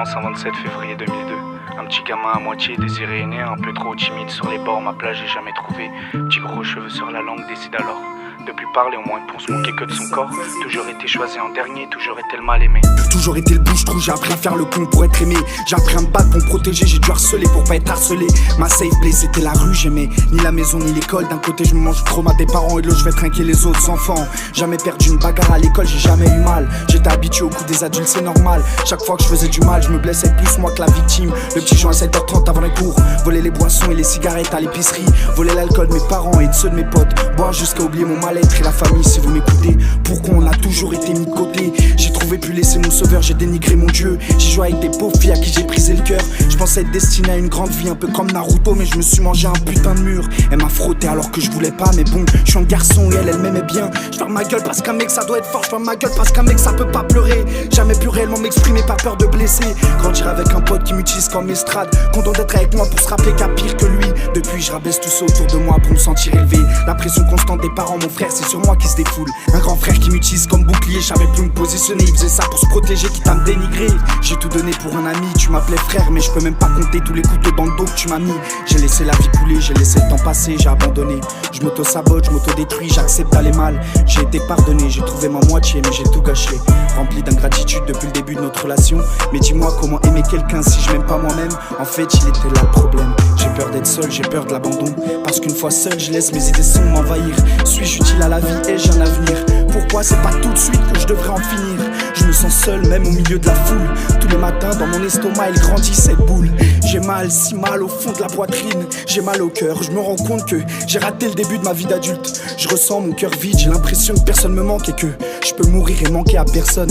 1927 février 2002. Un petit gamin à moitié désiré et né, un peu trop timide sur les bords, ma plage j'ai jamais trouvé. Petit gros cheveux sur la langue, décide alors de plus parler, au moins pour se moquer que de son corps. Toujours été choisi en dernier, toujours été le mal aimé. Toujours été le bouche-trou, j'ai appris à faire le con pour être aimé. J'ai appris à me battre pour me protéger, j'ai dû harceler pour pas être harcelé. Ma safe place c'était la rue, j'aimais ni la maison ni l'école. D'un côté je me mange le trauma des parents et de l'autre je vais trinquer les autres enfants. Jamais perdu une bagarre à l'école, j'ai jamais eu mal. J'étais habitué au coup des adultes, c'est normal. Chaque fois que je faisais du mal, je me blessais plus moi que la victime. Le petit joint à 7h30 avant les cours, voler les boissons et les cigarettes à l'épicerie, voler l'alcool de mes parents et de ceux de mes potes, boire jusqu'à oublier mon mal-être et la famille. Si vous m'écoutez, pourquoi on a toujours été mis de côté? J'ai trouvé plus laisser mon sauveur, j'ai dénigré mon Dieu. J'ai joué avec des pauvres filles à qui j'ai brisé le cœur. Je pensais être destiné à une grande vie, un peu comme Naruto, mais je me suis mangé un putain de mur. Elle m'a frotté alors que je voulais pas, mais bon, je suis un garçon et elle m'aimait bien. Je ferme ma gueule parce qu'un mec ça doit être fort, je ferme ma gueule parce qu'un mec ça peut pas pleurer. Jamais pu réellement m'exprimer par peur de blesser. Grandir avec un pote qui m'utilise comme estrade, content d'être avec moi pour se rappeler qu'à pire que lui. Depuis je rabaisse tout ça autour de moi pour me sentir élevé. La pression constante des parents, mon frère, c'est sur moi qui se défoule. Un grand frère qui m'utilise comme bouclier, je savais plus me positionner. Il faisait ça pour se protéger, quitte à me dénigrer. J'ai tout donné pour un ami, tu m'appelais frère, mais je peux même pas compter tous les couteaux dans le dos que tu m'as mis. J'ai laissé la vie couler, j'ai laissé le temps passer, j'ai abandonné. Je m'auto-sabote, je m'auto-détruis, j'accepte d'aller mal. J'ai été pardonné, j'ai trouvé ma moitié, mais j'ai tout gâché. Rempli d'ingratitude depuis le début de notre relation. Mais dis-moi comment aimer quelqu'un si je m'aime pas moi-même. En fait il était là le problème. J'ai peur d'être seul, j'ai peur de l'abandon. Parce qu'une fois seul, je laisse mes idées sombres m'envahir. Suis-je utile à la vie et j'ai un avenir? Pourquoi c'est pas tout de suite que je devrais en finir? Je me sens seul même au milieu de la foule. Tous les matins dans mon estomac elle grandit cette boule. J'ai mal, si mal au fond de la poitrine. J'ai mal au cœur, je me rends compte que j'ai raté le début de ma vie d'adulte. Je ressens mon cœur vide, j'ai l'impression que personne me manque et que je peux mourir et manquer à personne.